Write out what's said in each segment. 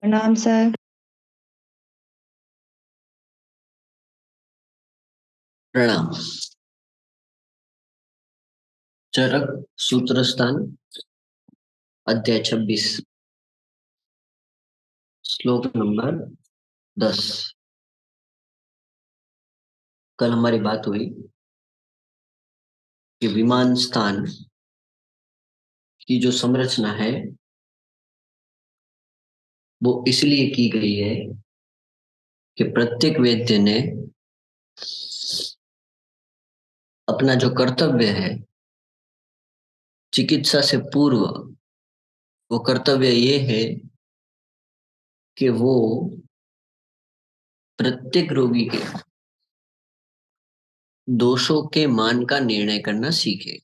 प्रणाम सर। प्रणाम। चरक सूत्र स्थान अध्याय 26 श्लोक नंबर 10। कल हमारी बात हुई कि विमान स्थान की जो संरचना है वो इसलिए की गई है कि प्रत्येक वैद्य ने अपना जो कर्तव्य है चिकित्सा से पूर्व, वो कर्तव्य ये है कि वो प्रत्येक रोगी के दोषों के मान का निर्णय करना सीखे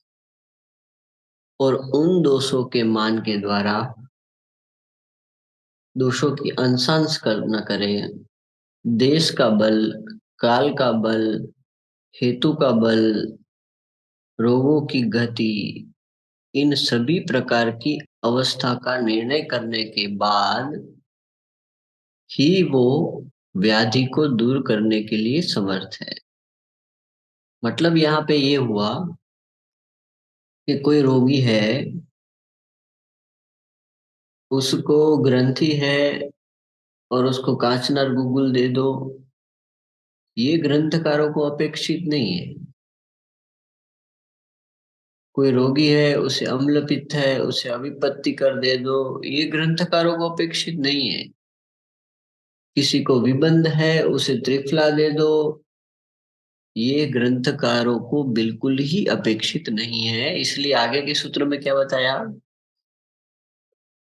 और उन दोषों के मान के द्वारा दोषों की अंशांश न करें। देश का बल, काल का बल, हेतु का बल, रोगों की गति, इन सभी प्रकार की अवस्था का निर्णय करने के बाद ही वो व्याधि को दूर करने के लिए समर्थ है। मतलब यहाँ पे ये हुआ कि कोई रोगी है, उसको ग्रंथि है और उसको कांचनार गुगुल दे दो, ये ग्रंथकारों को अपेक्षित नहीं है। कोई रोगी है, उसे अम्ल पित्त है, उसे अभिपत्ति कर दे दो, ये ग्रंथकारों को अपेक्षित नहीं है। किसी को विबंध है, उसे त्रिफला दे दो, ये ग्रंथकारों को बिल्कुल ही अपेक्षित नहीं है। इसलिए आगे के सूत्र में क्या बताया,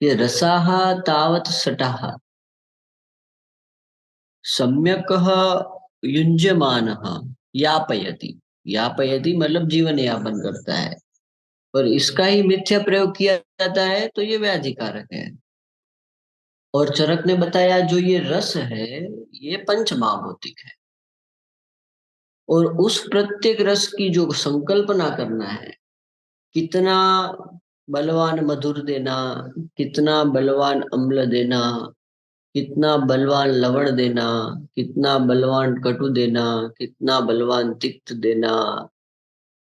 ये रसाह तावत सटाह सम्यक युञ्जमान यापयति। यापयति मतलब जीवन यापन करता है, और इसका ही मिथ्या प्रयोग किया जाता है तो ये व्याधिकारक है। और चरक ने बताया जो ये रस है ये पंच महाभौतिक है, और उस प्रत्येक रस की जो संकल्पना करना है, कितना बलवान मधुर देना, कितना बलवान अम्ल देना, कितना बलवान लवण देना, कितना बलवान कटु देना, कितना बलवान तिक्त देना,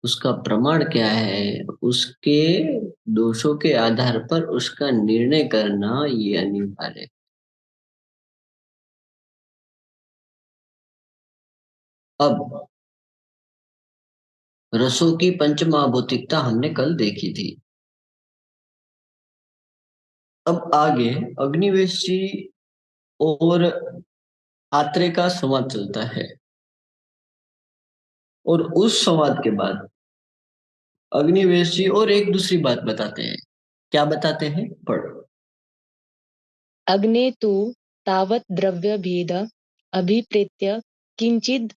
उसका प्रमाण क्या है, उसके दोषों के आधार पर उसका निर्णय करना ये अनिवार्य है। अब रसों की पंचमहाभौतिकता हमने कल देखी थी। अब आगे अग्निवेश जी और आत्रे का संवाद चलता है, और उस संवाद के बाद अग्निवेश जी और एक दूसरी बात बताते हैं। क्या बताते हैं, पढ़ो। अग्ने तु तावत् द्रव्यभेद अभिप्रेत्य किञ्चिद्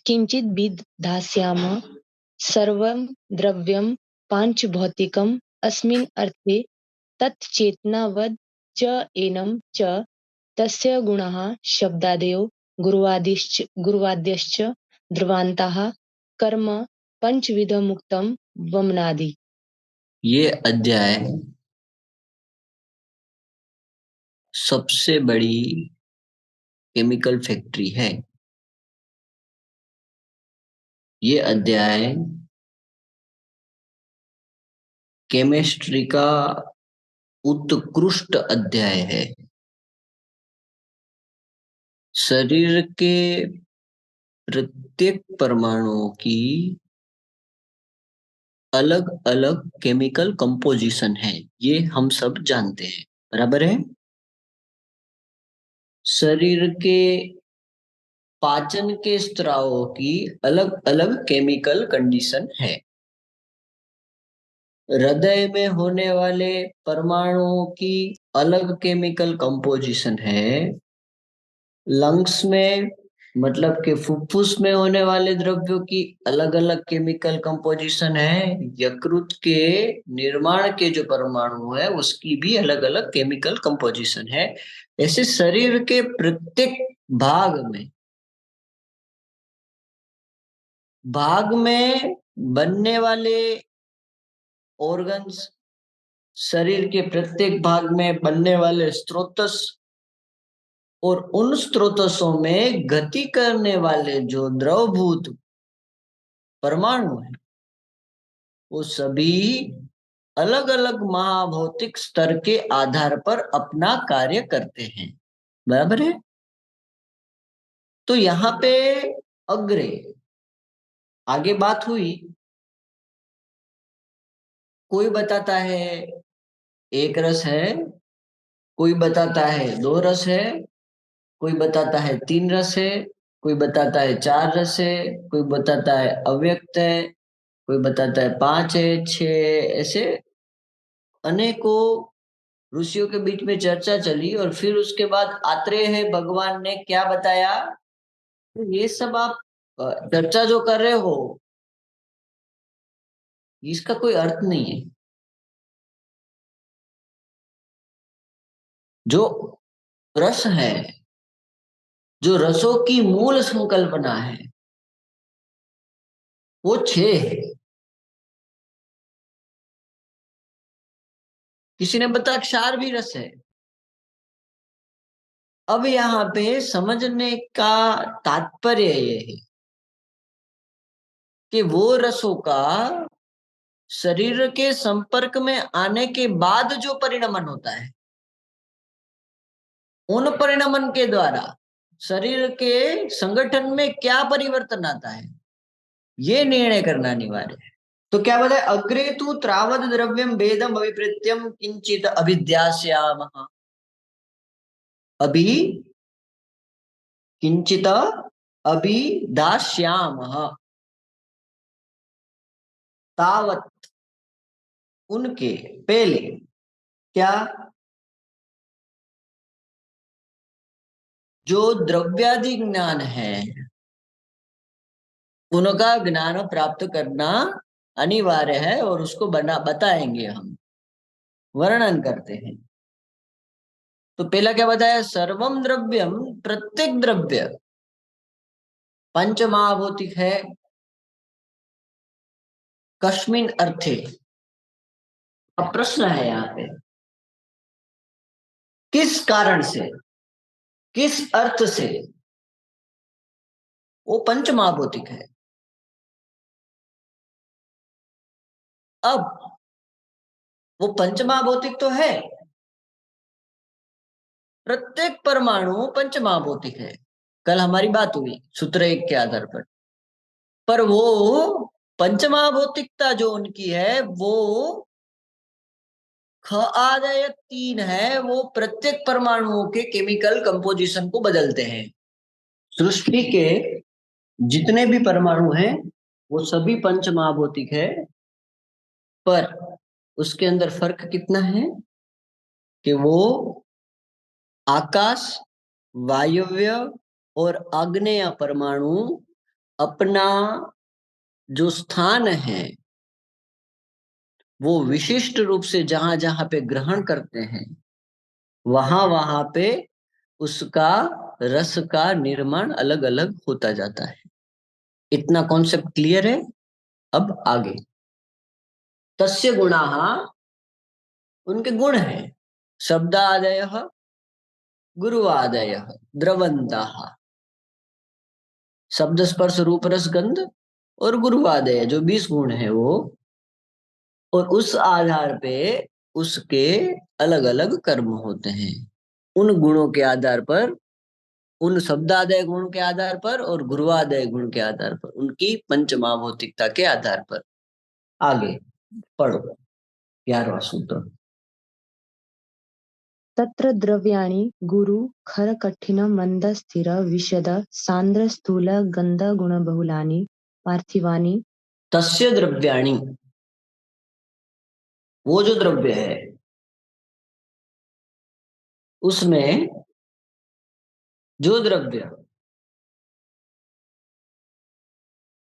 किञ्चिद्विधास्यामः सर्वं द्रव्यं पाञ्चभौतिकम् अस्मिन् अर्थे तत् चेतनावद् च एनं च तस्य गुणाः शब्दादयो गुरुवाद्यश्च ध्रुवान्ताः कर्म पञ्चविधमुक्तं वमनादि। ये अध्याय सबसे बड़ी केमिकल फैक्ट्री है। ये अध्याय केमिस्ट्री का उत्कृष्ट अध्याय है। शरीर के प्रत्येक परमाणुओं की अलग अलग केमिकल कंपोजिशन है, ये हम सब जानते हैं, बराबर है। शरीर के पाचन के स्त्रावों की अलग अलग केमिकल कंडीशन है। हृदय में होने वाले परमाणुओं की अलग केमिकल कंपोजिशन है। लंग्स में मतलब कि फुफ्फुस में होने वाले द्रव्यों की अलग अलग केमिकल कंपोजिशन है। यकृत के निर्माण के जो परमाणु है उसकी भी अलग अलग केमिकल कंपोजिशन है। ऐसे शरीर के प्रत्येक भाग में बनने वाले ऑर्गन्स, शरीर के प्रत्येक भाग में बनने वाले स्रोतस, और उन स्रोतों में गति करने वाले जो द्रवभूत परमाणु है वो सभी अलग अलग महाभौतिक स्तर के आधार पर अपना कार्य करते हैं। बराबर है। तो यहाँ पे अग्रे आगे बात हुई, कोई बताता है एक रस है, कोई बताता है दो रस है, कोई बताता है तीन रस है, कोई बताता है चार रस है, कोई बताता है अव्यक्त है, कोई बताता है पांच है, छह, ऐसे अनेकों ऋषियों के बीच में चर्चा चली। और फिर उसके बाद आत्रेय है भगवान ने क्या बताया, तो ये सब आप चर्चा जो कर रहे हो इसका कोई अर्थ नहीं है। जो रस है, जो रसों की मूल संकल्पना है वो छह है। किसी ने बताया क्षार भी रस है। अब यहाँ पे समझने का तात्पर्य ये है कि वो रसों का शरीर के संपर्क में आने के बाद जो परिणमन होता है, उन परिणमन के द्वारा शरीर के संगठन में क्या परिवर्तन आता है ये निर्णय करना अनिवार्य है। तो क्या बताए, अग्रे तु त्रावद द्रव्यम भेदम अभिप्रेत्यम किंचित अभिध्यास्यामः। अभी किंचित अभिदास्यामः, तावत उनके पहले क्या, जो द्रव्यादि ज्ञान है उनका ज्ञान प्राप्त करना अनिवार्य है और उसको बताएंगे हम, वर्णन करते हैं। तो पहला क्या बताया, सर्वम द्रव्यम, प्रत्येक द्रव्य पंचमहाभौतिक है। कस्मिन अर्थे, अब प्रश्न है यहाँ पे, किस कारण से, किस अर्थ से वो पंचमहाभौतिक है। अब वो पंचमहाभौतिक तो है, प्रत्येक परमाणु पंचमहाभौतिक है, कल हमारी बात हुई सूत्र एक के आधार पर वो पंचमहाभौतिकता जो उनकी है वो ख आदय तीन है, वो प्रत्येक परमाणुओं के केमिकल कंपोजिशन को बदलते हैं। सृष्टि के जितने भी परमाणु हैं वो सभी पंचमहाभौतिक है, पर उसके अंदर फर्क कितना है कि वो आकाश, वायव्य और आग्नेय परमाणु अपना जो स्थान है वो विशिष्ट रूप से जहां जहां पे ग्रहण करते हैं वहां वहां पे उसका रस का निर्माण अलग अलग होता जाता है। इतना कॉन्सेप्ट क्लियर है। अब आगे, तस्य गुणाः, उनके गुण हैं, शब्दादयः, गुरुवादयः, द्रवंताः, शब्द स्पर्श रूप रस गंध और गुरुवादय जो 20 गुण है वो, और उस आधार पे उसके अलग अलग कर्म होते हैं। उन गुणों के आधार पर, उन शब्दादय गुण के आधार पर और गुरुवादय गुण के आधार पर, उनकी पंचमहाभौतिकता के आधार पर। आगे पढ़ो 11वां सूत्र। तत्र द्रव्याणि गुरु खर कठिन मंद स्थिर विशद सांद्र स्थूल गंध गुण बहुलानि पार्थिवानि। तस्य द्रव्याणि, वो जो द्रव्य है उसमें जो द्रव्य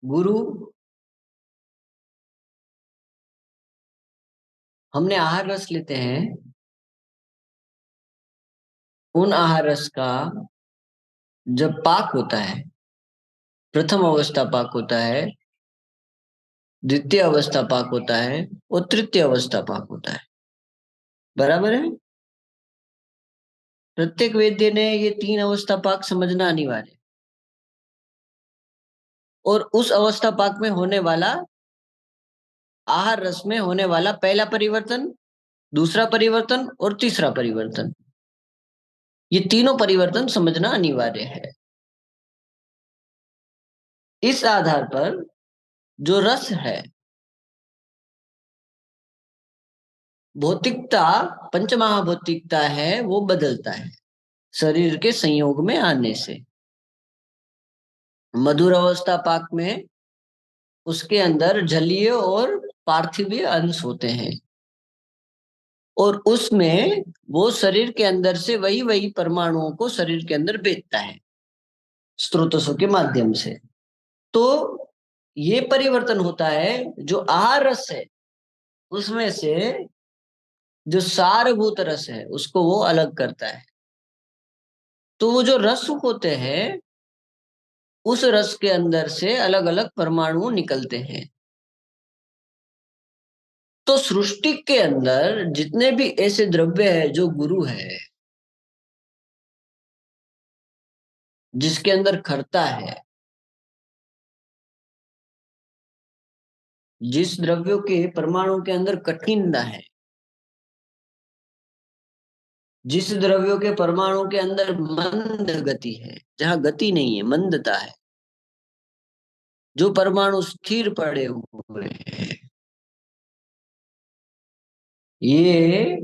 गुरु, हमने आहार रस लेते हैं, उन आहार रस का जब पाक होता है, प्रथम अवस्था पाक होता है, द्वितीय अवस्था पाक होता है और तृतीय अवस्था पाक होता है। बराबर है। प्रत्येक वैद्य ने ये 3 अवस्था पाक समझना अनिवार्य है। और उस अवस्था पाक में होने वाला, आहार रस में होने वाला पहला परिवर्तन, दूसरा परिवर्तन और तीसरा परिवर्तन, ये तीनों परिवर्तन समझना अनिवार्य है। इस आधार पर जो रस है, भौतिकता, पंचमहाभौतिकता है, वो बदलता है शरीर के संयोग में आने से। मधुर अवस्था पाक में उसके अंदर जलीय और पार्थिवीय अंश होते हैं, और उसमें वो शरीर के अंदर से वही वही परमाणुओं को शरीर के अंदर भेजता है स्रोतसों के माध्यम से। तो ये परिवर्तन होता है, जो आहार रस है उसमें से जो सारभूत रस है उसको वो अलग करता है। तो वो जो रस होते हैं, उस रस के अंदर से अलग अलग परमाणु निकलते हैं। तो सृष्टि के अंदर जितने भी ऐसे द्रव्य है जो गुरु है, जिसके अंदर खरता है, जिस द्रव्यों के परमाणु के अंदर कठिनता है, जिस द्रव्यों के परमाणु के अंदर मंद गति है, जहां गति नहीं है, मंदता है, जो परमाणु स्थिर पड़े हुए हैं, ये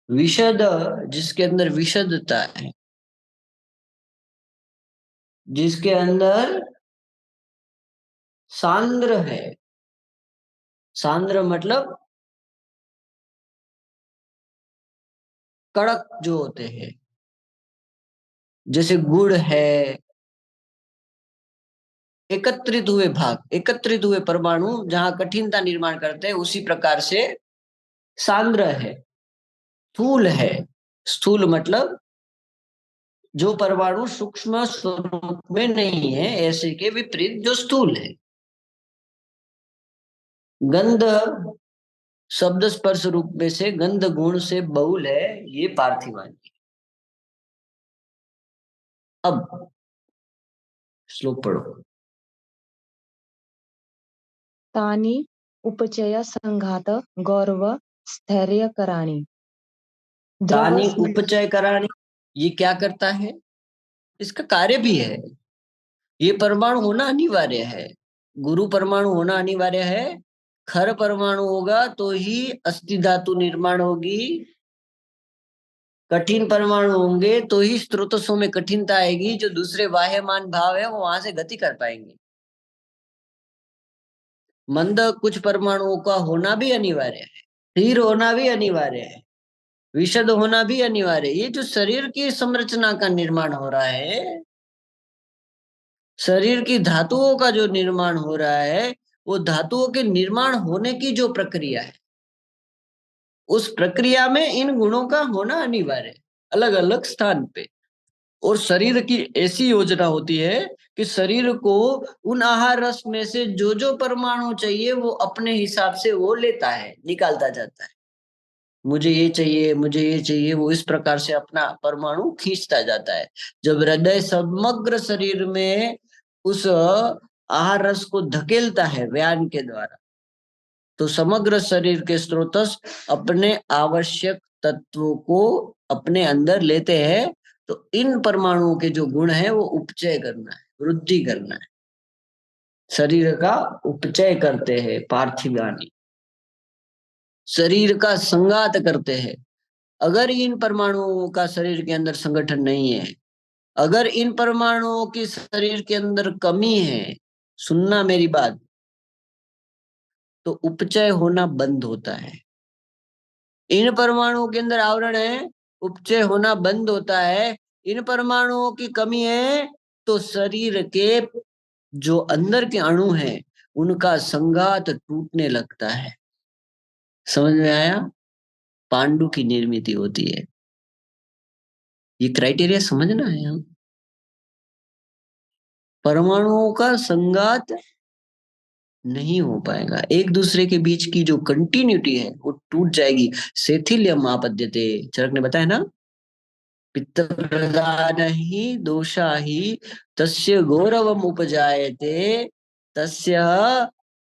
विशद, जिसके अंदर विशदता है, जिसके अंदर सांद्र है, सांद्र मतलब कड़क जो होते हैं, जैसे गुड़ है, एकत्रित हुए भाग, एकत्रित हुए परमाणु जहां कठिनता निर्माण करते हैं, उसी प्रकार से सांद्र है, स्थूल है। स्थूल मतलब जो परमाणु सूक्ष्म स्वरूप में नहीं है, ऐसे के विपरीत जो स्थूल है। गंध शब्द स्पर्श रूप में से गंध गुण से बहुल है, ये पार्थिवानी। अब श्लोक पढ़ो। तानि उपचय संघात गौरव स्थैर्यकराणि द्रव तानी उपचय करानी, ये क्या करता है? इसका कार्य भी है। ये परमाणु होना अनिवार्य है, गुरु परमाणु होना अनिवार्य है। खर परमाणु होगा तो ही अस्थि धातु निर्माण होगी, कठिन परमाणु होंगे तो ही स्रोतसों में कठिनता आएगी, जो दूसरे वाह्यमान भाव है वो वहां से गति कर पाएंगे। मंद कुछ परमाणुओं का होना भी अनिवार्य है, स्थिर होना भी अनिवार्य है, विशद होना भी अनिवार्य है। ये जो शरीर की संरचना का निर्माण हो रहा है, शरीर की धातुओं का जो निर्माण हो रहा है, वो धातुओं के निर्माण होने की जो प्रक्रिया है, उस प्रक्रिया में इन गुणों का होना अनिवार्य है, अलग अलग स्थान पे। और शरीर की ऐसी योजना होती है कि शरीर को उन आहार रस में से जो जो परमाणु चाहिए वो अपने हिसाब से वो लेता है, निकालता जाता है। मुझे ये चाहिए, मुझे ये चाहिए, वो इस प्रकार से अपना परमाणु खींचता जाता है। जब हृदय समग्र शरीर में उस आहार रस को धकेलता है व्यान के द्वारा, तो समग्र शरीर के स्रोतस अपने आवश्यक तत्वों को अपने अंदर लेते हैं। तो इन परमाणुओं के जो गुण है वो उपचय करना है, वृद्धि करना है, शरीर का उपचय करते हैं पार्थिवानी, शरीर का संघात करते हैं। अगर इन परमाणुओं का शरीर के अंदर संगठन नहीं है, अगर इन परमाणुओं की शरीर के अंदर कमी है, सुनना मेरी बात, तो उपचय होना बंद होता है। इन परमाणुओं के अंदर आवरण है, उपचय होना बंद होता है। इन परमाणुओं की कमी है तो शरीर के जो अंदर के अणु हैं उनका संघात टूटने लगता है। समझ में आया? पांडु की निर्मिति होती है। ये क्राइटेरिया समझना है। हम परमाणुओं का संघात नहीं हो पाएगा, एक दूसरे के बीच की जो कंटिन्यूटी है वो टूट जाएगी। सेथिल्यम आपद्यते, चरक ने बताया ना, पित्त प्रधान ही दोषा ही तस्य गौरवम उपजायते तस्य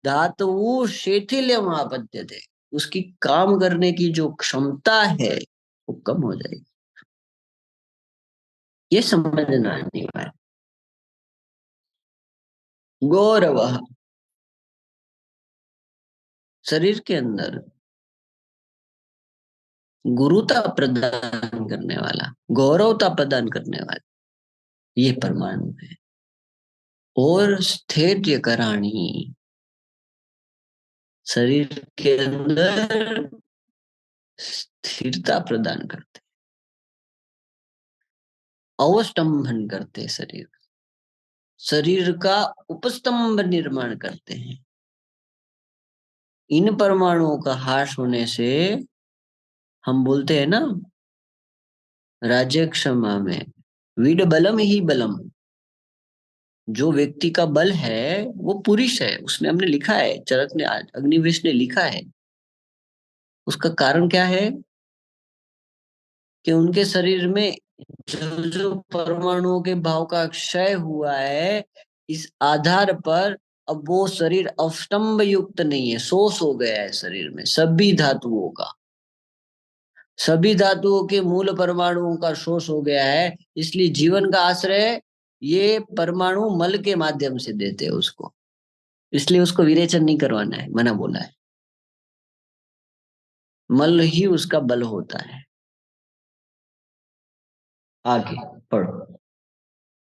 धातु शैथिल्यम आपद्यते। उसकी काम करने की जो क्षमता है वो कम हो जाएगी। ये समझना अनिवार्य। गौरव, शरीर के अंदर गुरुता प्रदान करने वाला, गौरवता प्रदान करने वाला ये परमाणु है। और स्थैर्य कराणी, शरीर के अंदर स्थिरता प्रदान करते, अवस्तंभन करते, शरीर का उपस्तंभ निर्माण करते हैं। इन परमाणुओं का ह्रास होने से हम बोलते हैं ना राज्य क्षमा में, विड बलम ही बलम। जो व्यक्ति का बल है वो पुरुष है, उसमें हमने लिखा है, चरक ने, अग्निवेश ने लिखा है। उसका कारण क्या है कि उनके शरीर में जो जो परमाणुओं के भाव का क्षय हुआ है, इस आधार पर अब वो शरीर अवस्तंभ युक्त नहीं है, शोष हो गया है शरीर में सभी धातुओं का। सभी धातुओं के मूल परमाणुओं का शोष हो गया है, इसलिए जीवन का आश्रय ये परमाणु मल के माध्यम से देते हैं उसको। इसलिए उसको विरेचन नहीं करवाना है, मना बोला है। मल ही उसका बल होता है। आगे पढ़ो।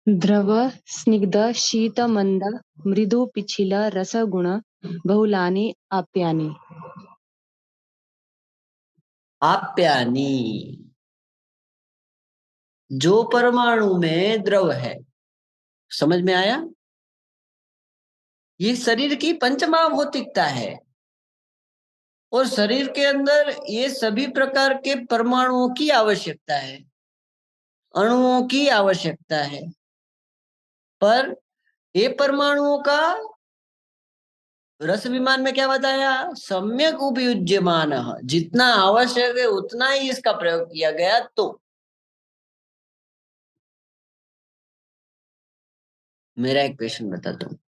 द्रव स्निग्ध शीत मंद मृदु पिछिल रसगुण बहुलानि आप्यानि। आप्यानी, जो परमाणु में द्रव है, समझ में आया? ये शरीर की पंचमा भौतिकता है और शरीर के अंदर ये सभी प्रकार के परमाणुओं की आवश्यकता है, अणुओं की आवश्यकता है। पर ये परमाणुओं का रस विमान में क्या बताया? सम्यक उपयुज्यमान, जितना आवश्यक है उतना ही इसका प्रयोग किया गया। तो मेरा एक क्वेश्चन बताता हूँ।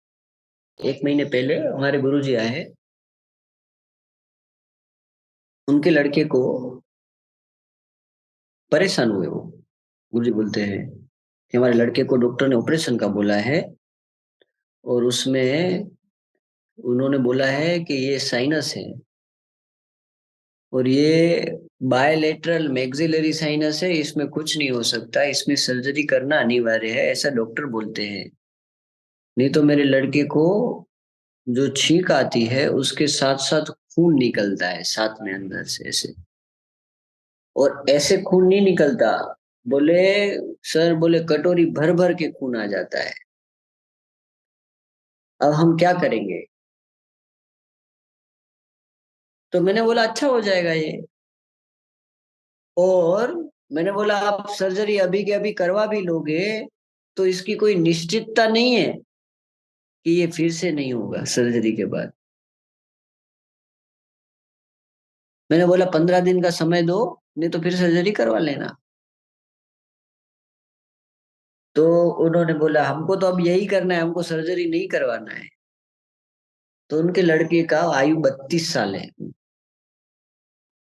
एक महीने पहले हमारे गुरुजी आए, उनके लड़के को परेशान हुए वो। गुरुजी बोलते हैं कि हमारे लड़के को डॉक्टर ने ऑपरेशन का बोला है और उसमें उन्होंने बोला है कि ये साइनस है और ये बायलेटरल मैक्सिलरी साइनस है, इसमें कुछ नहीं हो सकता, इसमें सर्जरी करना अनिवार्य है, ऐसा डॉक्टर बोलते हैं। नहीं तो मेरे लड़के को जो छींक आती है उसके साथ साथ खून निकलता है साथ में अंदर से ऐसे, और ऐसे खून नहीं निकलता। बोले सर, बोले कटोरी भर भर के खून आ जाता है। अब हम क्या करेंगे? तो मैंने बोला अच्छा हो जाएगा ये। और मैंने बोला आप सर्जरी अभी के अभी करवा भी लोगे तो इसकी कोई निश्चितता नहीं है कि ये फिर से नहीं होगा सर्जरी के बाद। मैंने बोला 15 दिन का समय दो, नहीं तो फिर सर्जरी करवा लेना। तो उन्होंने बोला हमको तो अब यही करना है, हमको सर्जरी नहीं करवाना है। तो उनके लड़के का आयु 32 साल है,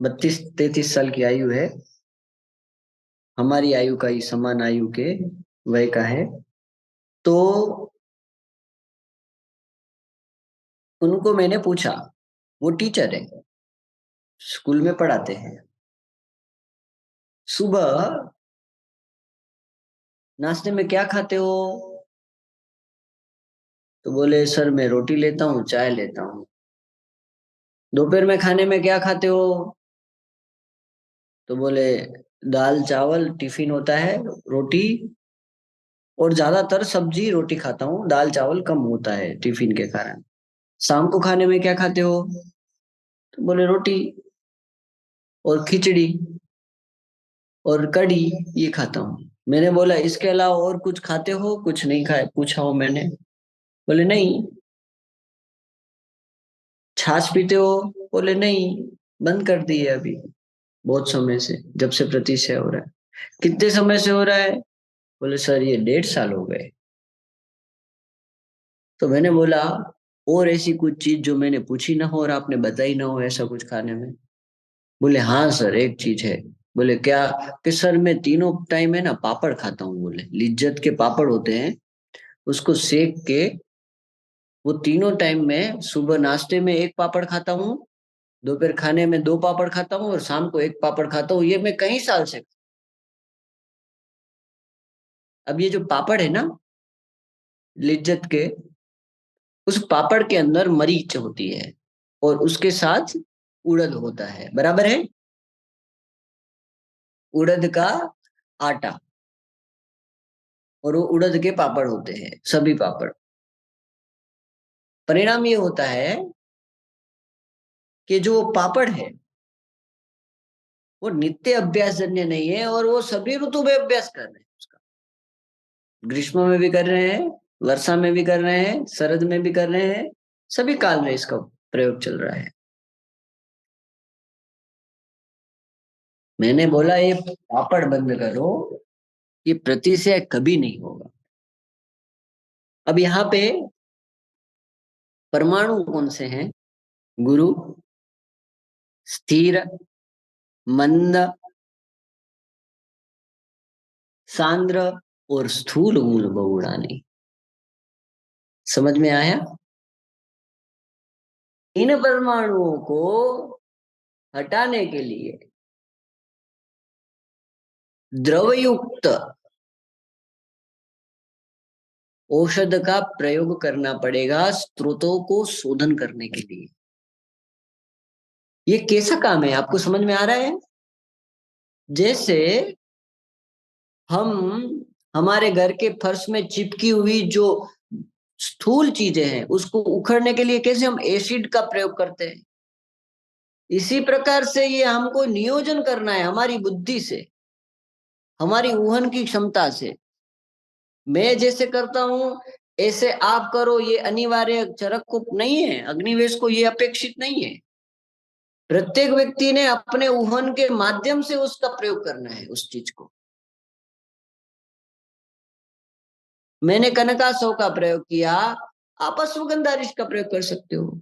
32-33 साल की आयु है। हमारी आयु का ही, समान आयु के वय का है। तो उनको मैंने पूछा, वो टीचर है, स्कूल में पढ़ाते हैं। सुबह नाश्ते में क्या खाते हो? तो बोले सर मैं रोटी लेता हूँ, चाय लेता हूँ। दोपहर में खाने में क्या खाते हो? तो बोले दाल चावल टिफिन होता है, रोटी और ज्यादातर सब्जी रोटी खाता हूँ, दाल चावल कम होता है टिफिन के कारण। शाम को खाने में क्या खाते हो? तो बोले रोटी और खिचड़ी और कढ़ी ये खाता हूँ। मैंने बोला इसके अलावा और कुछ खाते हो? कुछ नहीं खाए, पूछा हो मैंने। बोले नहीं। छाछ पीते हो? बोले नहीं, बंद कर दी है अभी बहुत समय से, जब से प्रतिशय हो रहा है। कितने समय से हो रहा है? बोले सर ये 1.5 साल हो गए। तो मैंने बोला और ऐसी कुछ चीज जो मैंने पूछी ना हो और आपने बताई ना हो, ऐसा कुछ खाने में? बोले हाँ सर एक चीज है। बोले क्या? कि सर मैं तीनों टाइम है ना पापड़ खाता हूँ। बोले लिज्जत के पापड़ होते हैं, उसको सेक के वो तीनों टाइम में सुबह नाश्ते में एक पापड़ खाता हूँ, दोपहर खाने में 2 पापड़ खाता हूँ और शाम को एक पापड़ खाता हूँ। ये मैं कई साल से। अब ये जो पापड़ है ना लिज्जत के, उस पापड़ के अंदर मरीच होती है और उसके साथ उड़द होता है, बराबर है? उड़द का आटा, और वो उड़द के पापड़ होते हैं सभी पापड़। परिणाम ये होता है कि जो पापड़ है वो नित्य अभ्यास जन्य नहीं है, और वो सभी ऋतु में अभ्यास कर रहे हैं उसका। ग्रीष्म में भी कर रहे हैं, वर्षा में भी कर रहे हैं, शरद में भी कर रहे हैं, सभी काल में इसका प्रयोग चल रहा है। मैंने बोला ये पापड़ बंद करो, ये प्रतिशय कभी नहीं होगा। अब यहाँ पे परमाणु कौन से हैं? गुरु, स्थिर, मंद, सांद्र और स्थूल मूल बहुड़ानी। समझ में आया? इन परमाणुओं को हटाने के लिए द्रवयुक्त औषध का प्रयोग करना पड़ेगा स्रोतों को शोधन करने के लिए। ये कैसा काम है आपको समझ में आ रहा है? जैसे हम हमारे घर के फर्श में चिपकी हुई जो स्थूल चीजें हैं उसको उखड़ने के लिए कैसे हम एसिड का प्रयोग करते हैं, इसी प्रकार से ये हमको नियोजन करना है हमारी बुद्धि से, हमारी ऊहन की क्षमता से। मैं जैसे करता हूं ऐसे आप करो, ये अनिवार्य चरक को नहीं है, अग्निवेश को ये अपेक्षित नहीं है। प्रत्येक व्यक्ति ने अपने ऊहन के माध्यम से उसका प्रयोग करना है उस चीज को। मैंने कनकासव का प्रयोग किया, आप अश्वगंधा रिश का प्रयोग कर सकते हो।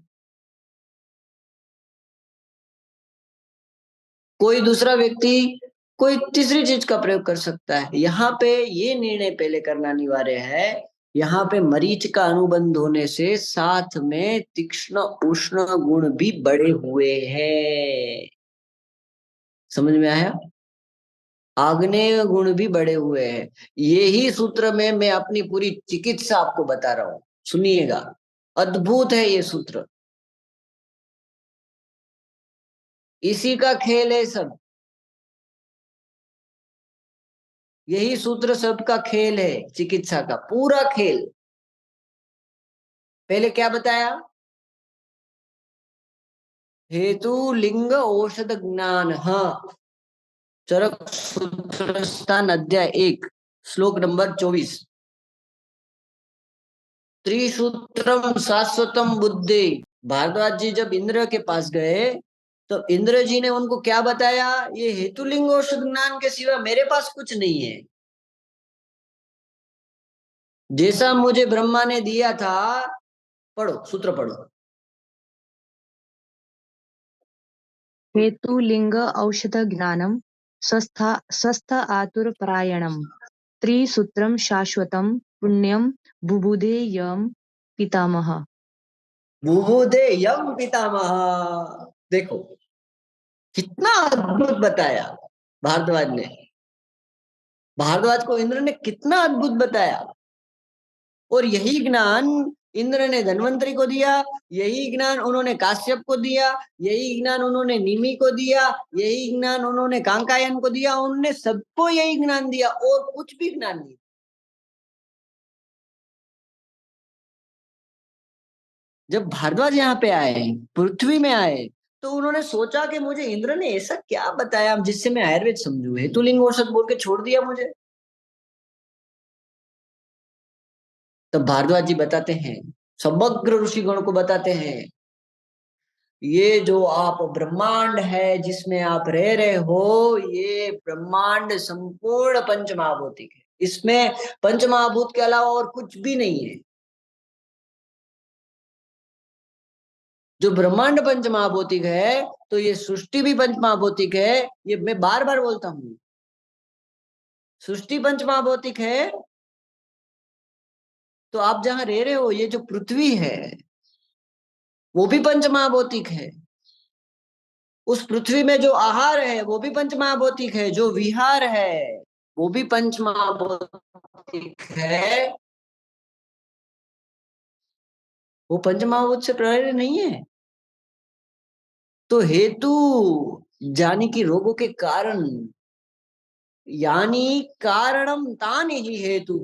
कोई दूसरा व्यक्ति कोई तीसरी चीज का प्रयोग कर सकता है। यहाँ पे ये निर्णय पहले करना अनिवार्य है। यहाँ पे मरीच का अनुबंध होने से साथ में तीक्ष्ण उष्ण गुण भी बढ़े हुए हैं। समझ में आया? आग्नेय गुण भी बढ़े हुए हैं। यही सूत्र में मैं अपनी पूरी चिकित्सा आपको बता रहा हूं, सुनिएगा। अद्भुत है ये सूत्र, इसी का खेल है सब। यही सूत्र सबका खेल है, चिकित्सा का पूरा खेल। पहले क्या बताया? हेतु लिंग औषध ज्ञान, हाँ। चरक सूत्र स्थान अध्याय 1 श्लोक नंबर 24। त्रिसूत्रम शाश्वतम बुद्धि। भारद्वाज जी जब इंद्र के पास गए तो इंद्र जी ने उनको क्या बताया? ये हेतुलिंग औषध ज्ञान के सिवा मेरे पास कुछ नहीं है। जैसा मुझे ब्रह्मा ने दिया था, पढ़ो सूत्र पढ़ो। हेतु लिंग औषध ज्ञानम स्वस्थ आतुर परायणम त्रिसूत्रम शाश्वतम पुण्यम बुबुधे यम पितामह। बुबुदे यम पितामह। देखो कितना अद्भुत बताया भारद्वाज ने। भारद्वाज को इंद्र ने कितना अद्भुत बताया। और यही ज्ञान इंद्र ने धन्वंतरी को दिया, यही ज्ञान उन्होंने काश्यप को दिया, यही ज्ञान उन्होंने निमि को दिया, यही ज्ञान उन्होंने कांकायन को दिया। उन्होंने सबको यही ज्ञान दिया और कुछ भी ज्ञान नहीं। जब भारद्वाज यहाँ पे आए, पृथ्वी में आए, तो उन्होंने सोचा कि मुझे इंद्र ने ऐसा क्या बताया जिससे मैं आयुर्वेद समझू, हेतुलिंग औषध बोल के छोड़ दिया मुझे। तब भारद्वाज जी बताते हैं, समग्र ऋषिगण को बताते हैं ये जो आप ब्रह्मांड है जिसमें आप रह रहे हो, ये ब्रह्मांड संपूर्ण पंचमहाभौतिक है। इसमें पंचमहाभूत के अलावा और कुछ भी नहीं है। जो ब्रह्मांड पंचमहाभौतिक है, तो ये सृष्टि भी पंचमहाभौतिक है। ये मैं बार बार बोलता हूं, सृष्टि पंचमहाभौतिक है। तो आप जहां रह रहे हो, ये जो पृथ्वी है वो भी पंचमहाभौतिक है। उस पृथ्वी में जो आहार है वो भी पंचमहाभौतिक है, जो विहार है वो भी पंचमहाभौतिक है। वो पंचमहाभूत से प्रेरित नहीं है। तो हेतु जानी कि रोगों के कारण, यानी कारणम तानि ही हेतु।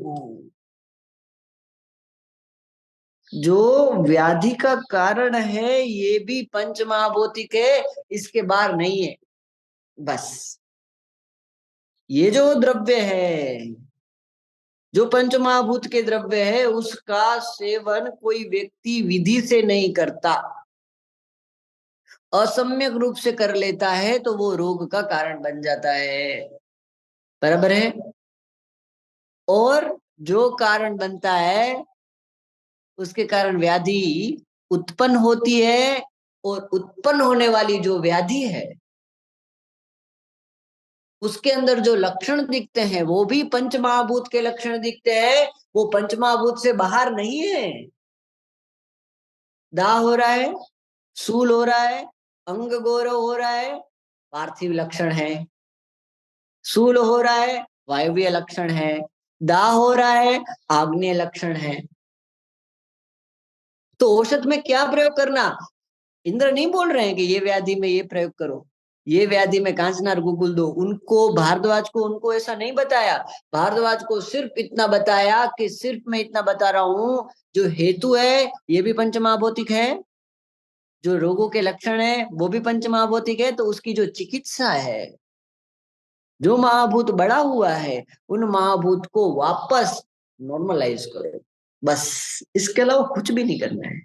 जो व्याधि का कारण है ये भी पंचमहाभौतिक है, इसके बाहर नहीं है। बस ये जो द्रव्य है, जो पंचमहाभूत के द्रव्य है, उसका सेवन कोई व्यक्ति विधि से नहीं करता, असम्यक रूप से कर लेता है, तो वो रोग का कारण बन जाता है। बराबर है। और जो कारण बनता है उसके कारण व्याधि उत्पन्न होती है, और उत्पन्न होने वाली जो व्याधि है उसके अंदर जो लक्षण दिखते हैं वो भी पंचमहाभूत के लक्षण दिखते हैं। वो पंचमहाभूत से बाहर नहीं है। दाह हो रहा है, सूल हो रहा है, अंग गौरव हो रहा है, पार्थिव लक्षण है। सूल हो रहा है, वायवीय लक्षण है। दाह हो रहा है, आग्नेय लक्षण है। तो औषध में क्या प्रयोग करना? इंद्र नहीं बोल रहे हैं कि ये व्याधि में ये प्रयोग करो, ये व्याधि में कांचनार गुगुल दो। उनको, भारद्वाज को, उनको ऐसा नहीं बताया। भारद्वाज को सिर्फ इतना बताया कि सिर्फ मैं इतना बता रहा हूं, जो हेतु है ये भी पंचमहाभौतिक है, जो रोगों के लक्षण है वो भी पंचमहाभौतिक है। तो उसकी जो चिकित्सा है, जो महाभूत बड़ा हुआ है, उन महाभूत को वापस नॉर्मलाइज करो। बस, इसके अलावा कुछ भी नहीं करना है।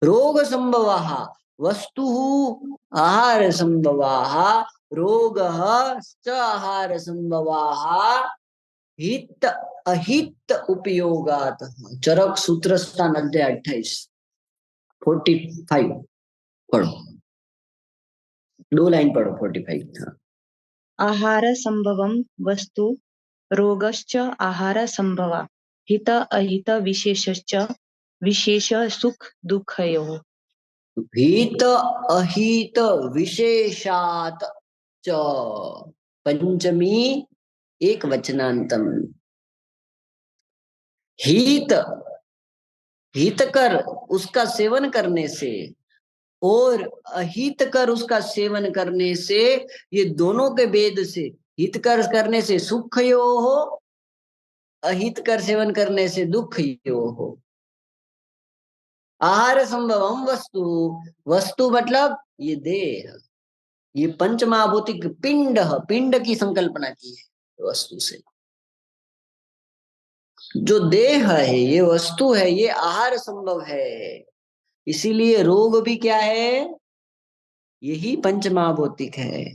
रोग संभवाः वस्तु आहार संभवाः, रोग आहार संभवाः, हित अहित उपयोगात। चरक सूत्र स्थान अध्याय 28, 45 पढ़ो। 2 लाइन पढ़ो 45। हाँ। आहार संभवम वस्तु रोगश्च आहार संभवा हित अहित विशेषश्च विशेष सुख दुःखयोः। हित अहित विशेषात च, पंचमी एक वचनांतम। हित, हितकर उसका सेवन करने से और अहितकर उसका सेवन करने से, ये दोनों के भेद से, हितकर करने से सुख यो हो, अहितकर सेवन करने से दुख यो हो। आहार संभवम वस्तु, वस्तु मतलब ये देह, ये पंचमहाभौतिक पिंड, पिंड की संकल्पना की है वस्तु से। जो देह है, ये वस्तु है, ये आहार संभव है। इसीलिए रोग भी क्या है? यही पंचमहाभौतिक है,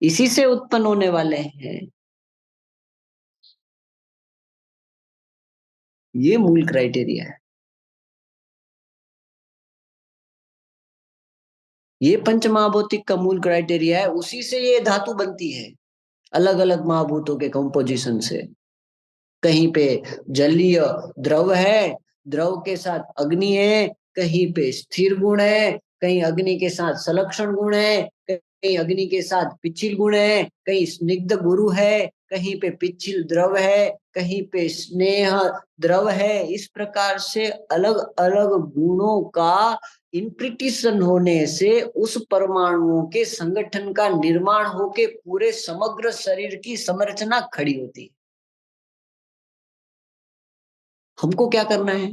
इसी से उत्पन्न होने वाले हैं। ये मूल क्राइटेरिया है। ये पंचमहाभौतिक का मूल क्राइटेरिया है, उसी से ये धातु बनती है, अलग अलग महाभूतों के कंपोजिशन से। कहीं पे जलीय द्रव है, द्रव के साथ अग्नि है, कहीं पे स्थिर गुण है, कहीं अग्नि के साथ सलक्षण गुण है, कहीं अग्नि के साथ पिच्छिल गुण है, कहीं स्निग्ध गुरु है, कहीं पे पिच्छिल द्रव है, कहीं पे स्नेह द्रव है। इस प्रकार से अलग अलग गुणों का इंप्रिटिशन होने से उस परमाणुओं के संगठन का निर्माण होके पूरे समग्र शरीर की संरचना खड़ी होती है। हमको क्या करना है?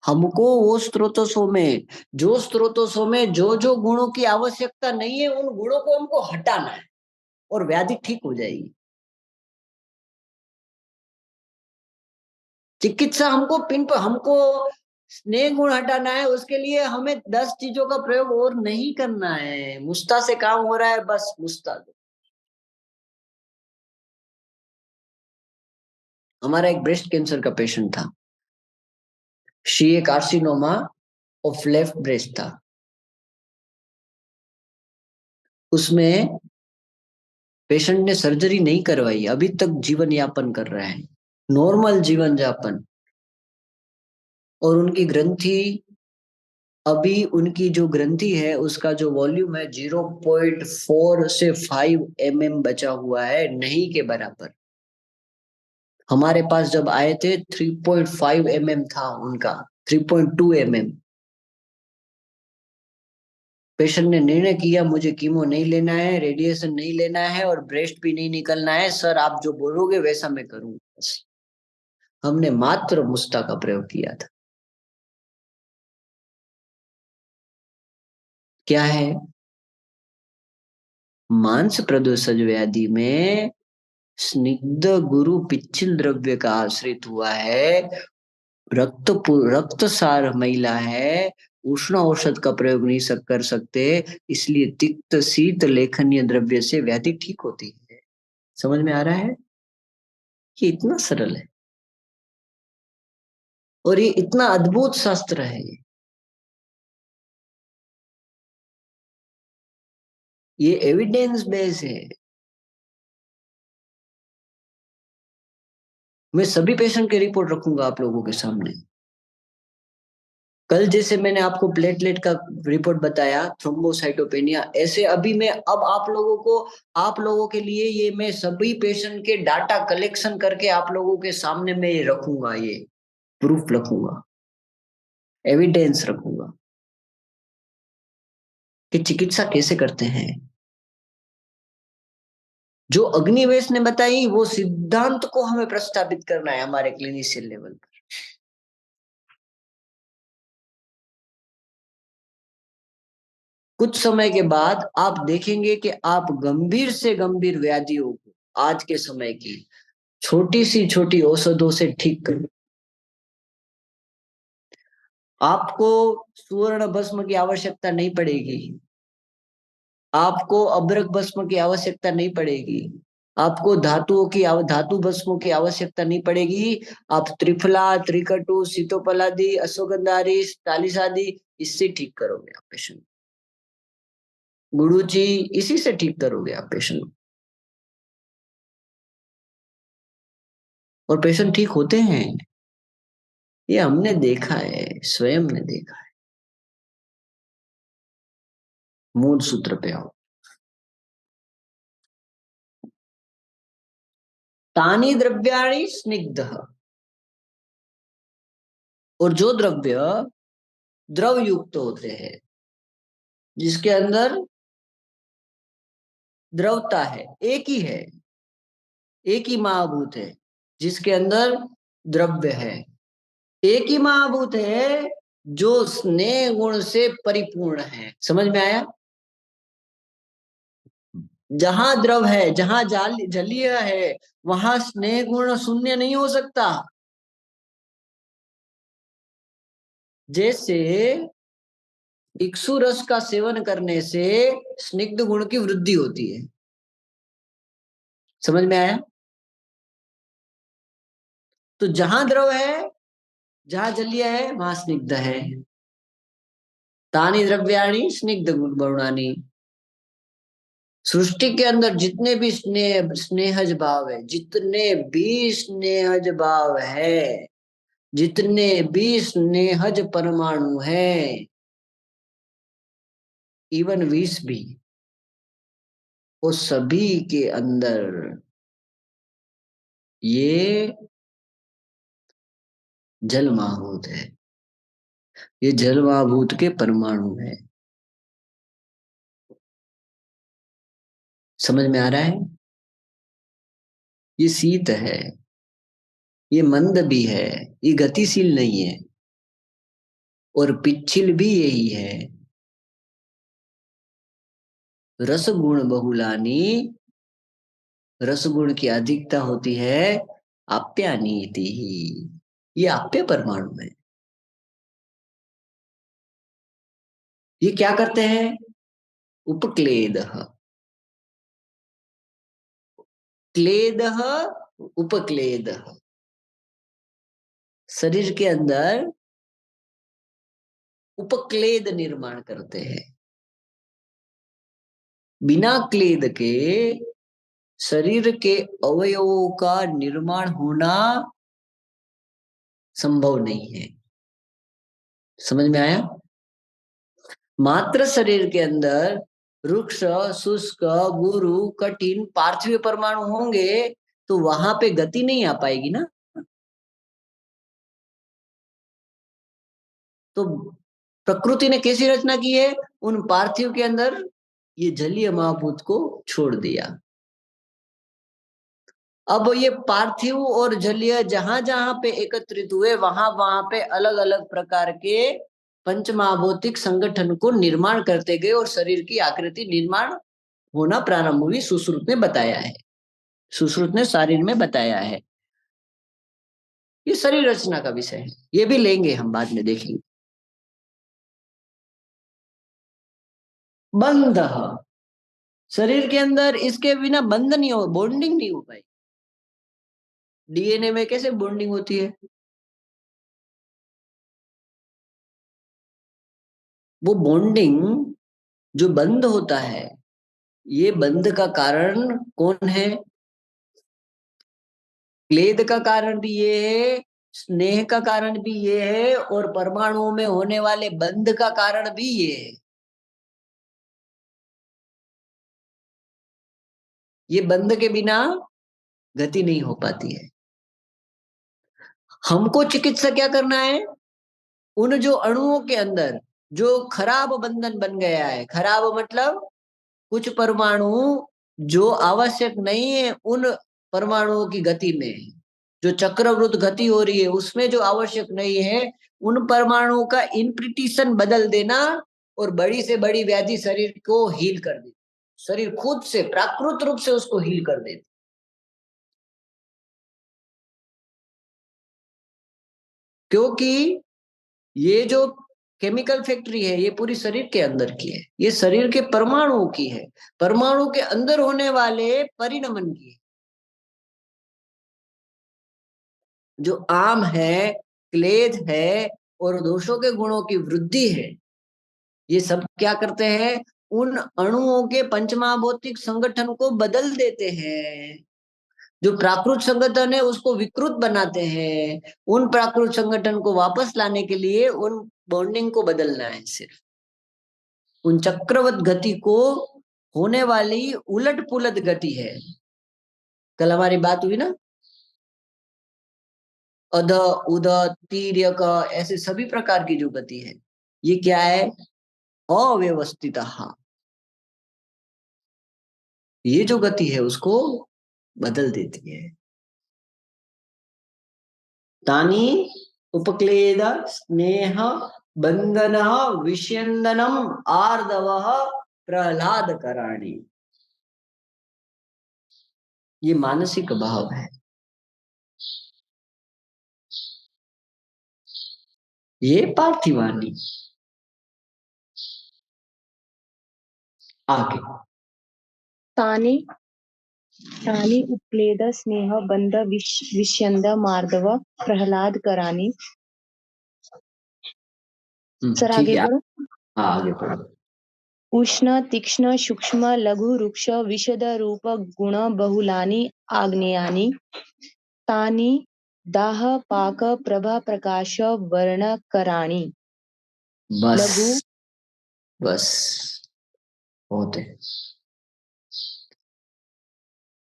हमको वो स्रोतों में, जो स्रोतों में जो जो गुणों की आवश्यकता नहीं है, उन गुणों को हमको हटाना है, और व्याधि ठीक हो जाएगी। चिकित्सा हमको पिन पर, हमको स्नेह गुण हटाना है, उसके लिए हमें 10 चीजों का प्रयोग और नहीं करना है। मुस्ता से काम हो रहा है, बस मुस्ता दो। हमारा एक ब्रेस्ट कैंसर का पेशेंट था, she carcinoma of left breast था। उसमें पेशेंट ने सर्जरी नहीं करवाई, अभी तक जीवन यापन कर रहा है, नॉर्मल जीवन यापन। और उनकी ग्रंथि, अभी उनकी जो ग्रंथि है उसका जो वॉल्यूम है 0.4 से 5 mm बचा हुआ है, नहीं के बराबर। हमारे पास जब आए थे 3.5 mm था उनका, 3.2 mm। पेशेंट ने निर्णय किया मुझे कीमो नहीं लेना है, रेडिएशन नहीं लेना है और ब्रेस्ट भी नहीं निकलना है, सर आप जो बोलोगे वैसा मैं करूंगा। बस हमने मात्र मुस्ता का प्रयोग किया था। क्या है? मांस प्रदोषज व्याधि में स्निग्ध गुरु पिच्छिल द्रव्य का आश्रित हुआ है, रक्त रक्त सार महिला है, उष्ण औषध का प्रयोग नहीं कर सकते, इसलिए तिक्त शीत लेखनीय द्रव्य से व्याधि ठीक होती है। समझ में आ रहा है? ये इतना सरल है और ये इतना अद्भुत शास्त्र है। ये एविडेंस बेस है। मैं सभी पेशेंट की रिपोर्ट रखूंगा आप लोगों के सामने। कल जैसे मैंने आपको प्लेटलेट का रिपोर्ट बताया, थ्रोम्बोसाइटोपेनिया, ऐसे अभी मैं अब आप लोगों के लिए ये मैं सभी पेशेंट के डाटा कलेक्शन करके आप लोगों के सामने मैं ये रखूंगा, ये प्रूफ रखूंगा, एविडेंस रखूंगा कि चिकित्सा कैसे करते हैं। जो अग्निवेश ने बताई वो सिद्धांत को हमें प्रस्तावित करना है हमारे क्लिनिशियल लेवल पर। कुछ समय के बाद आप देखेंगे कि आप गंभीर से गंभीर व्याधियों को आज के समय की छोटी सी छोटी औषधों से ठीक कर। आपको सुवर्ण भस्म की आवश्यकता नहीं पड़ेगी, आपको अभ्रक भस्म की आवश्यकता नहीं पड़ेगी, आपको धातु भस्मों की आवश्यकता नहीं पड़ेगी। आप त्रिफला, त्रिकटु, सीतोपलादि, अश्वगंधादि, तालिसादि, इससे ठीक करोगे आप पेशेंट। गुरुजी, इसी से ठीक करोगे आप पेशेंट। और पेशेंट ठीक होते हैं, ये हमने देखा है, स्वयं ने देखा है। मूल सूत्र पे आओ। तानी द्रव्याणि स्निग्ध, और जो द्रव्य द्रव युक्त होते हैं, जिसके अंदर द्रवता है, एक ही महाभूत है जिसके अंदर द्रव्य है, एक ही महाभूत है जो स्नेह गुण से परिपूर्ण है। समझ में आया? जहां द्रव है, जहां जलीय है, वहां स्नेह गुण शून्य नहीं हो सकता। जैसे इक्षु रस का सेवन करने से स्निग्ध गुण की वृद्धि होती है। समझ में आया? तो जहां द्रव है, जहां जलीय है, वहां स्निग्ध है। तानी द्रव्याणि स्निग्ध गुणानि। सृष्टि के अंदर जितने भी स्नेहज भाव है, जितने भी स्नेहज भाव है, जितने भी स्नेहज परमाणु है, इवन विष भी, वो सभी के अंदर ये जल महाभूत है, ये जल महाभूत के परमाणु है। समझ में आ रहा है? ये शीत है, ये मंद भी है, ये गतिशील नहीं है, और पिच्छिल भी यही है। रसगुण बहुलानी, रसगुण की अधिकता होती है आप्यानीति ही, ये आप्य परमाणु है। ये क्या करते हैं? उपक्लेदः। क्लेदः, उपक्लेदः। शरीर के अंदर उपक्लेद निर्माण करते हैं। बिना क्लेद के शरीर के अवयवों का निर्माण होना संभव नहीं है। समझ में आया? मात्र शरीर के अंदर रुक्ष, शुष्क, गुरु, कठिन, पार्थिव परमाणु होंगे तो वहां पे गति नहीं आ पाएगी ना। तो प्रकृति ने कैसी रचना की है? उन पार्थिव के अंदर ये जलीय महाभूत को छोड़ दिया। अब ये पार्थिव और जलीय जहां जहां पे एकत्रित हुए वहां वहां पे अलग अलग प्रकार के पंच महाभौतिक संगठन को निर्माण करते गए और शरीर की आकृति निर्माण होना प्रारंभ हुई। सुश्रुत ने बताया है, सुश्रुत ने शरीर में बताया है। ये शरीर रचना का विषय है, ये भी लेंगे हम, बाद में देखेंगे। बंध, शरीर के अंदर इसके बिना बंध नहीं हो, बॉन्डिंग नहीं हो पाई। डीएनए में कैसे बॉन्डिंग होती है? वो बॉन्डिंग जो बंध होता है, ये बंध का कारण कौन है? क्लेद का कारण भी ये है, स्नेह का कारण भी ये है, और परमाणुओं में होने वाले बंध का कारण भी ये है। ये बंध के बिना गति नहीं हो पाती है। हमको चिकित्सा क्या करना है? उन जो अणुओं के अंदर जो खराब बंधन बन गया है, खराब मतलब कुछ परमाणु जो आवश्यक नहीं है उन परमाणुओं की गति में, जो चक्रवृत्त गति हो रही है उसमें जो आवश्यक नहीं है, उन परमाणुओं का इम्प्रिटिशन बदल देना और बड़ी से बड़ी व्याधि शरीर को हील कर देती। शरीर खुद से प्राकृतिक रूप से उसको हील कर देती। क्योंकि ये जो केमिकल फैक्ट्री है ये पूरी शरीर के अंदर की है, ये शरीर के परमाणुओं की है, परमाणु के अंदर होने वाले परिणमन की है। जो आम है, क्लेद है और दोषों के गुणों की वृद्धि है, ये सब क्या करते हैं? उन अणुओं के पंचमहाभौतिक संगठन को बदल देते हैं। जो प्राकृत संगठन है उसको विकृत बनाते हैं। उन प्राकृत संगठन को वापस लाने के लिए उन बॉन्डिंग को बदलना है सिर्फ। उन चक्रवत गति को होने वाली उलट पुलट गति है। कल हमारी बात हुई ना, अध, उद, तीर्यक, ऐसे सभी प्रकार की जो गति है ये क्या है? अव्यवस्थित। ये जो गति है उसको बदल देती है। तानी उपक्लेद स्नेह बंधन विष्यंदनम आर्दव प्रहलाद कराणी। ये मानसिक भाव है। ये पार्थिवानी। आगे तानि तानि उपक्लेद स्नेह बंध विष्यंद मार्दव प्रहलाद करानी। सर ठीक आगे है। बढ़ो। हाँ आगे पढ़ो। उष्ण तीक्ष्ण सूक्ष्म लघु रुक्ष विशद रूप गुण बहुलानि आग्नेयानि तानि दाह पाक प्रभा प्रकाश वर्ण कराणी। बस लघु बस बहुत है।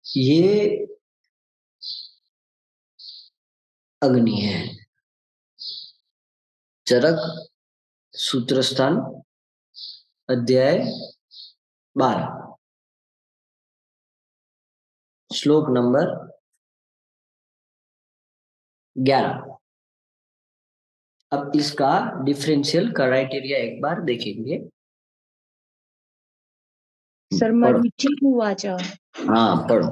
ये अग्नि है। चरक सूत्र स्थान अध्याय 12 श्लोक नंबर 11। अब इसका डिफरेंशियल क्राइटेरिया एक बार देखेंगे। सर पढ़ो। मरीचि उवाच। हाँ पढ़ो।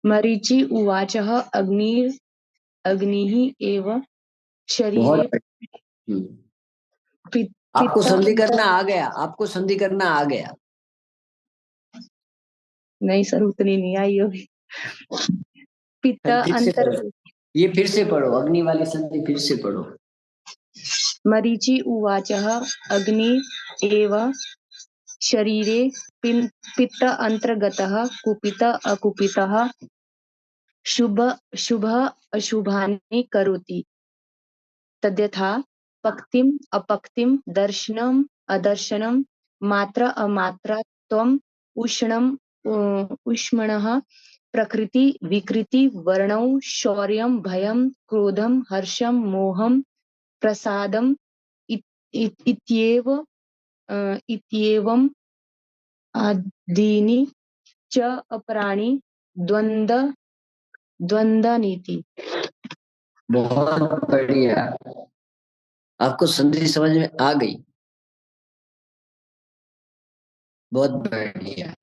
मरीचि उवाच अग्निः एव बहुत शरीरे हम्म, आपको पित्त संधि करना आ गया, आपको संधि करना आ गया। नहीं सर, उतनी नहीं आई होगी। पित्त फिर से अंतर पढ़ो, ये फिर से पढ़ो, अग्नि वाली संधि फिर से पढ़ो। मरीचि उवाच अग्नि एव शरीरे पित्त अंतर्गतः कुपित अकुपितः शुभ शुभ अशुभानि करोति तद्यथा पक्तिम अपक्तिम दर्शनम अदर्शनम मात्रा अमात्रात्वम उष्णम उष्मणः प्रकृति विकृति वर्णौ शौर्यं भयं क्रोधं हर्षं मोहं प्रसादम इत्येवम् आदीनि च अपराणि द्वंद्वनीति। बहुत बढ़िया, आपको संधि समझ में आ गई, बहुत बढ़िया।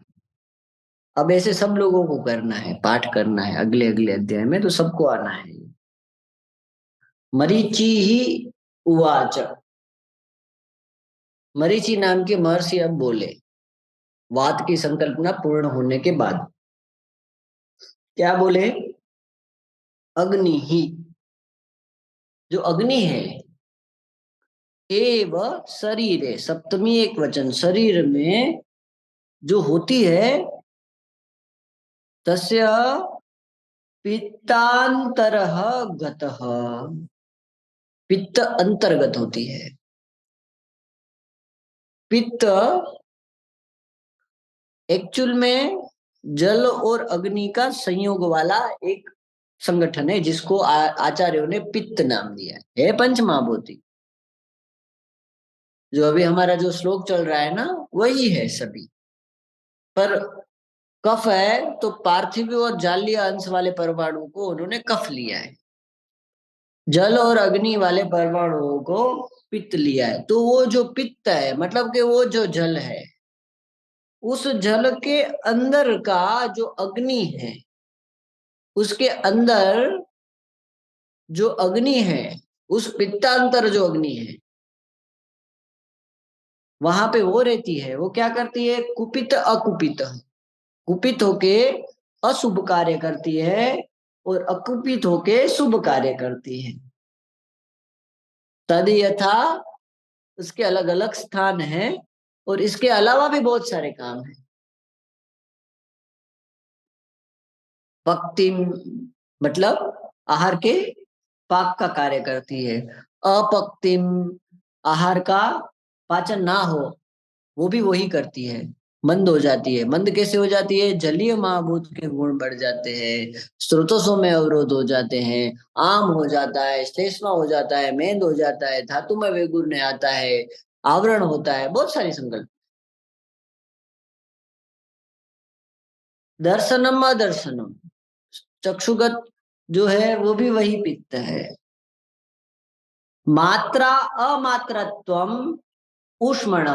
अब ऐसे सब लोगों को करना है, पाठ करना है अगले अगले अध्याय में, तो सबको आना है। मरीचि ही उवाच, मरीचि नाम के महर्षि अब बोले, वात की संकल्पना पूर्ण होने के बाद क्या बोले? अग्नि ही, जो अग्नि है, एव शरीर, सप्तमी एक वचन, शरीर में जो होती है, तस्य पित्तांतरः गतः, पित्त अंतर्गत होती है। पित्त एक्चुअल में जल और अग्नि का संयोग वाला एक संगठन है, जिसको आचार्यों ने पित्त नाम दिया है पंच महाभूति। जो अभी हमारा जो श्लोक चल रहा है ना, वही है सभी। पर कफ है तो पार्थिव और जालीय अंश वाले परमाणु को उन्होंने कफ लिया है, जल और अग्नि वाले परमाणुओं को पित्त लिया है। तो वो जो पित्त है, मतलब कि वो जो जल है, उस जल के अंदर का जो अग्नि है, उसके अंदर जो अग्नि है, उस पित्तांतर जो अग्नि है, वहां पे वो रहती है। वो क्या करती है? कुपित अकुपित, कुपित होके अशुभ कार्य करती है और अकुपित होके शुभ कार्य करती है। तद यथा, उसके अलग अलग स्थान हैं और इसके अलावा भी बहुत सारे काम हैं। पक्तिम मतलब आहार के पाक का कार्य करती है। अपक्तिम, आहार का पाचन ना हो, वो भी वही करती है। मंद हो जाती है। मंद कैसे हो जाती है? जलीय महाभूत के गुण बढ़ जाते हैं, स्रोतों में अवरोध हो जाते हैं, आम हो जाता है, श्लेष्मा हो जाता है, मेद हो जाता है, धातु में वैगुण्य आता है, आवरण होता है, बहुत सारी संकल्प। दर्शनम अदर्शनम, चक्षुगत जो है वो भी वही पित्त है। मात्रा अमात्रत्वम ऊष्मण,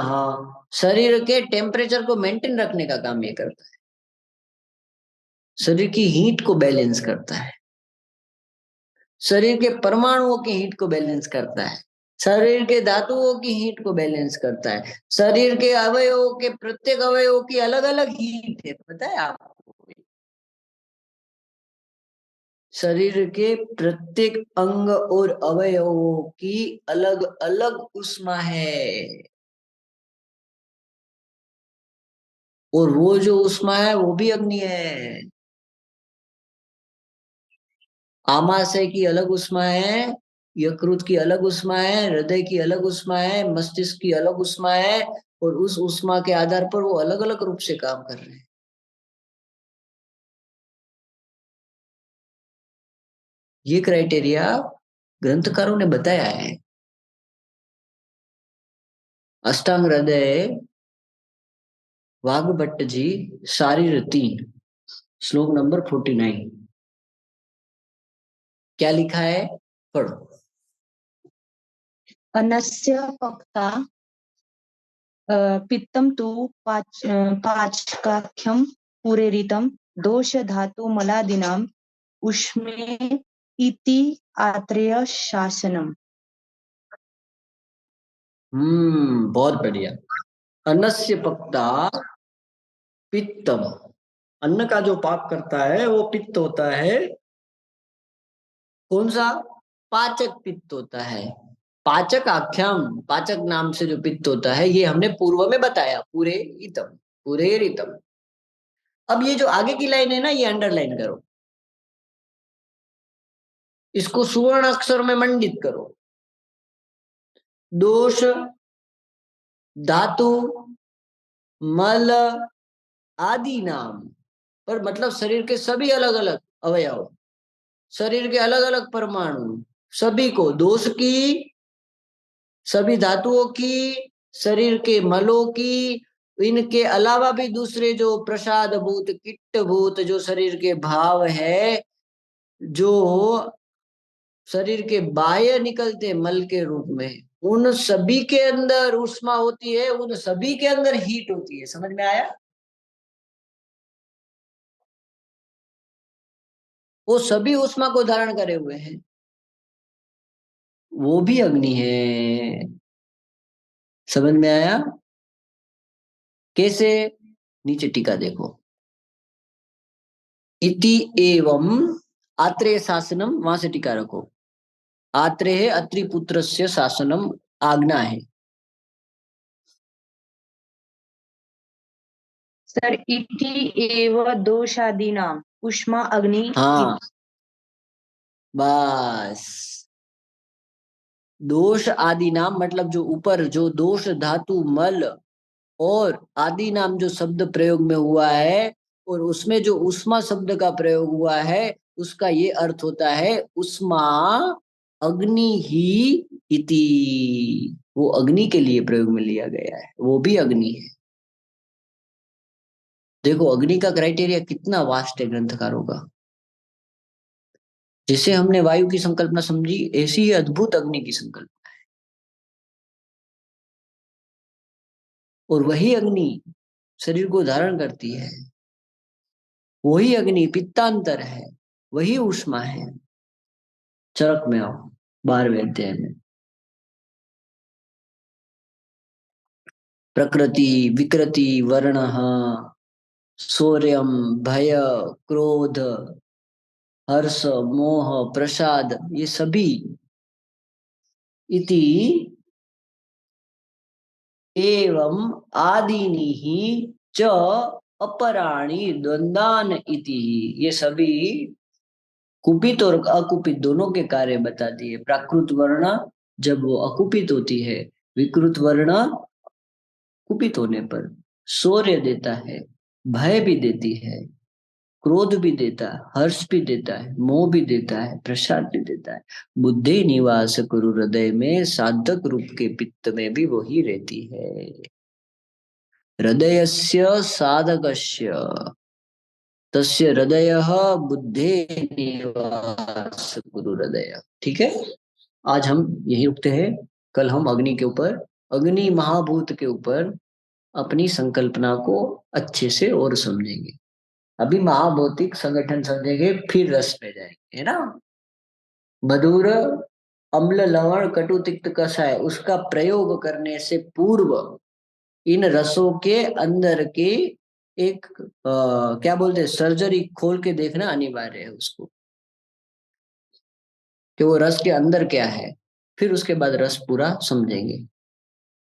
शरीर के टेम्परेचर को मेंटेन रखने का काम ये करता है, शरीर की हीट को बैलेंस करता है, शरीर के परमाणुओं की हीट को बैलेंस करता है, शरीर के धातुओं की हीट को बैलेंस करता है, शरीर के अवयवों के प्रत्येक अवयवों की अलग अलग हीट है, पता है आपको? शरीर के प्रत्येक अंग और अवयवों की अलग अलग ऊष्मा है, और वो जो ऊष्मा है वो भी अग्नि है। आमाशय की अलग ऊष्मा है, यकृत की अलग ऊष्मा है, हृदय की अलग ऊष्मा है, मस्तिष्क की अलग ऊष्मा है, और उस ऊष्मा के आधार पर वो अलग अलग रूप से काम कर रहे हैं। ये क्राइटेरिया ग्रंथकारों ने बताया है। अष्टांग हृदय वाग्भट्ट जी, शारीर 3, श्लोक नंबर 49, क्या लिखा है? पढ़ो। अन्नस्य पक्ता पित्तम तु पाचकाख्यम पूरेरितम दोष धातु मलादीनाम उष्मे इति आत्रेय शासनम। बहुत बढ़िया। अन्नस्य पक्ता पित्तम। अन्न का जो पाक करता है वो पित्त होता है। कौन सा? पाचक पित्त होता है। पाचक आख्याम, पाचक नाम से जो पित्त होता है, ये हमने पूर्व में बताया, पूरे इतम, पूरे रितम। अब ये जो आगे की लाइन है ना, ये अंडरलाइन करो, इसको सुवर्ण अक्षर में मंडित करो। दोष, धातु, मल आदि नाम, पर मतलब शरीर के सभी अलग अलग अवयव, शरीर के अलग अलग परमाणु, सभी को, दोष की, सभी धातुओं की, शरीर के मलों की, इनके अलावा भी दूसरे जो प्रसाद भूत, किट्ट भूत, जो शरीर के भाव है, जो शरीर के बाह्य निकलते मल के रूप में, उन सभी के अंदर ऊष्मा होती है, उन सभी के अंदर हीट होती है। समझ में आया? वो सभी ऊष्मा को धारण करे हुए हैं, वो भी अग्नि है। समझ में आया? कैसे? नीचे टीका देखो। इति एवं आत्रेय शासनम, वहां से टीका रखो। आत्रेय अत्रि पुत्रस्य शासनम, आज्ञा है। सर, इति एव दोषादीनाम उष्मा अग्नि हाँ, बस। दोष आदि नाम मतलब जो ऊपर जो दोष धातु मल और आदि नाम जो शब्द प्रयोग में हुआ है, और उसमें जो उष्मा शब्द का प्रयोग हुआ है, उसका ये अर्थ होता है उष्मा अग्नि ही इति। वो अग्नि के लिए प्रयोग में लिया गया है, वो भी अग्नि है। देखो अग्नि का क्राइटेरिया कितना वास्ट है ग्रंथकारों का। जैसे हमने वायु की संकल्पना समझी, ऐसी ही अद्भुत अग्नि की संकल्पना। और वही अग्नि शरीर को धारण करती है, वही अग्नि पित्तांतर है, वही ऊष्मा है। चरक में आओ, 12वें अध्याय में। प्रकृति, विकृति, वर्ण, शौर्यम, भय, क्रोध, हर्ष, मोह, प्रसाद, ये सभी इति एवं आदीनि ही च अपराणी द्वंद्वान इति, ये सभी कुपित और अकुपित दोनों के कार्य बता दिए। प्राकृत वर्ण जब वो अकुपित होती है, विकृत वर्ण कुपित होने पर शौर्य देता है, भय भी देती है, क्रोध भी देता है, हर्ष भी देता है, मोह भी देता है, प्रसाद भी देता है। बुद्धि निवास कुरु हृदय में, साधक रूप के पित्त में भी वही रहती है। हृदयस्य साधकस्य तस्य हृदय बुद्धे निवास कुरु हृदय। ठीक है, आज हम यही रुकते हैं। कल हम अग्नि के ऊपर, अग्नि महाभूत के ऊपर अपनी संकल्पना को अच्छे से और समझेंगे। अभी महाभौतिक संगठन समझेंगे, फिर रस में जाएंगे, है ना। मधुर, अम्ल, लवण, कटु, तिक्त, कषाय, उसका प्रयोग करने से पूर्व इन रसों के अंदर के एक क्या बोलते हैं, सर्जरी खोल के देखना अनिवार्य है उसको, कि वो रस के अंदर क्या है। फिर उसके बाद रस पूरा समझेंगे।